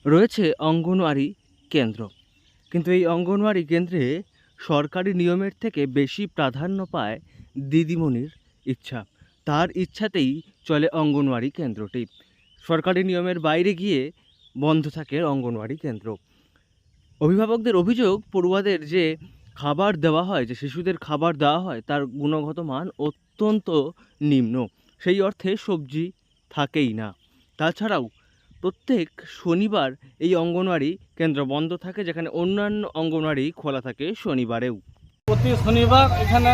রয়েছে অঙ্গনওয়াড়ি কেন্দ্র, কিন্তু এই অঙ্গনওয়াড়ি কেন্দ্রে সরকারি নিয়মের থেকে বেশি প্রাধান্য পায় দিদিমণির ইচ্ছা। তার ইচ্ছাতেই চলে অঙ্গনওয়াড়ি কেন্দ্রটি। সরকারি নিয়মের বাইরে গিয়ে বন্ধ থাকে অঙ্গনওয়াড়ি কেন্দ্র। অভিভাবকদের অভিযোগ, পড়ুয়াদের যে খাবার দেওয়া হয়, যে শিশুদের খাবার দেওয়া হয়, তার গুণগত মান অত্যন্ত নিম্ন। সেই অর্থে সবজি থাকেই না। তাছাড়াও প্রত্যেক শনিবার এই অঙ্গনওয়াড়ি কেন্দ্র বন্ধ থাকে, যেখানে অন্যান্য অঙ্গনওয়াড়ি খোলা থাকে শনিবারেও। প্রতি শনিবার এখানে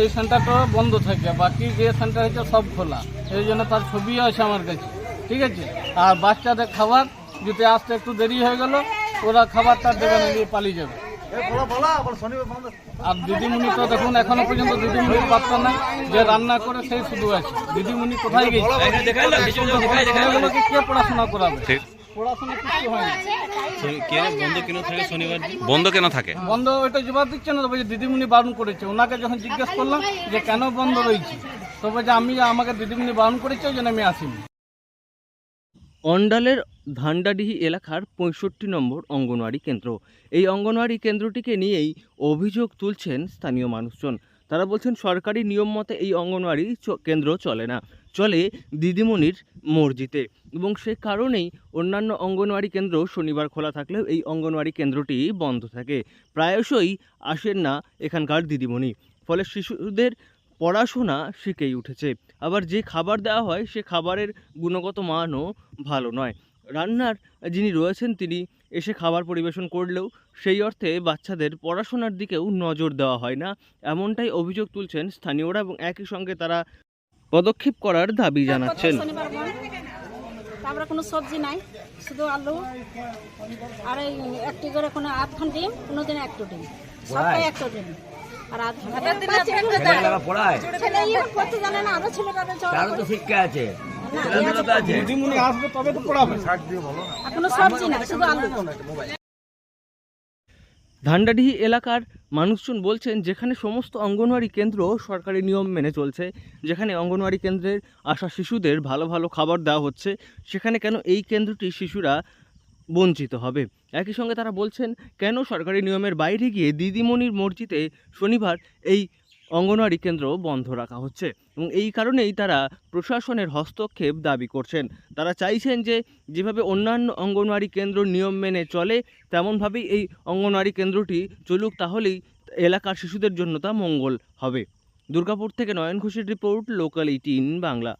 এই সেন্টারটা বন্ধ থাকে, বাকি যে সেন্টার হচ্ছে সব খোলা। এই জন্য তার ছবিও আছে আমার কাছে, ঠিক আছে। আর বাচ্চাদের খাবার যদি আসতে একটু দেরি হয়ে গেল, ওরা খাবারটা দেবে না, নিয়ে পালিয়ে যাবে। আর দিদিমণি তো দেখুন এখনো পর্যন্ত দিদিমণির পাত্তা নাই, যে রান্না করে সেই শুধু আছে। দিদিমণি কোথায় গেছে? ছেলেগুলোকে কে পড়াশোনা করাবে? পড়াশোনা কিছু হয় না। বন্ধ কেন থাকে? বন্ধ ওইটা জবাব দিচ্ছে না, তবে যে দিদিমণি বারণ করেছে। ওনাকে যখন জিজ্ঞেস করলাম যে কেন বন্ধ রয়েছে, তবে যে আমাকে দিদিমণি বারণ করেছে, ওই জন্য আমি আসিনি। অন্ডালের ধান্ডাডিহি এলাকার 65 নম্বর অঙ্গনওয়াড়ি কেন্দ্র। এই অঙ্গনওয়াড়ি কেন্দ্রটিকে নিয়েই অভিযোগ তুলছেন স্থানীয় মানুষজন। তারা বলছেন সরকারি নিয়ম মতে এই অঙ্গনওয়াড়ি কেন্দ্র চলে না, চলে দিদিমণির মর্জিতে, এবং সে কারণেই অন্যান্য অঙ্গনওয়াড়ি কেন্দ্র শনিবার খোলা থাকলেও এই অঙ্গনওয়াড়ি কেন্দ্রটি বন্ধ থাকে। প্রায়শই আসেন না এখানকার দিদিমণি, ফলে শিশুদের পড়াশোনা শিখেই উঠেছে। আবার যে খাবার দেওয়া হয় সে খাবারের গুণগত মানও ভালো নয়। রান্নার যিনি রয়েছেন তিনি এসে খাবার পরিবেশন করলেও সেই অর্থে বাচ্চাদের পড়াশোনার দিকেও নজর দেওয়া হয় না, এমনটাই অভিযোগ তুলছেন স্থানীয়রা, এবং একই সঙ্গে তারা পদক্ষেপ করার দাবি জানাচ্ছেন। তারপরে কোনো সবজি নাই, শুধু আলু আর এই একটি করে কোনো আধখান ডিম, কোনো দিন একটু ডিম, সপ্তাহে একটু ডিম। আর দিদিমণি আসবে তবে তো পড়াবে। কোনো সবজি না, শুধু আলু। ধান্ডাডিহি এলাকার মানুষজন বলছেন, যেখানে সমস্ত অঙ্গনওয়াড়ি কেন্দ্র সরকারি নিয়ম মেনে চলছে, যেখানে অঙ্গনওয়াড়ি কেন্দ্রের আসা শিশুদের ভালো ভালো খাবার দেওয়া হচ্ছে, সেখানে কেন এই কেন্দ্রটি শিশুরা বঞ্চিত হবে? একই সঙ্গে তারা বলছেন, কেন সরকারি নিয়মের বাইরে গিয়ে দিদিমণির মর্জিতে শনিবার এই অঙ্গনওয়াড়ি কেন্দ্র বন্ধ রাখা হচ্ছে, এবং এই কারণেই তারা প্রশাসনের হস্তক্ষেপ দাবি করছেন। তারা চাইছেন যে যেভাবে অন্যান্য অঙ্গনওয়াড়ি কেন্দ্র নিয়ম মেনে চলে, তেমনভাবেই এই অঙ্গনওয়াড়ি কেন্দ্রটি চলুক, তাহলেই এলাকার শিশুদের জন্য তা মঙ্গল হবে। দুর্গাপুর থেকে নয়ন ঘোষের রিপোর্ট, লোকাল 18 বাংলা।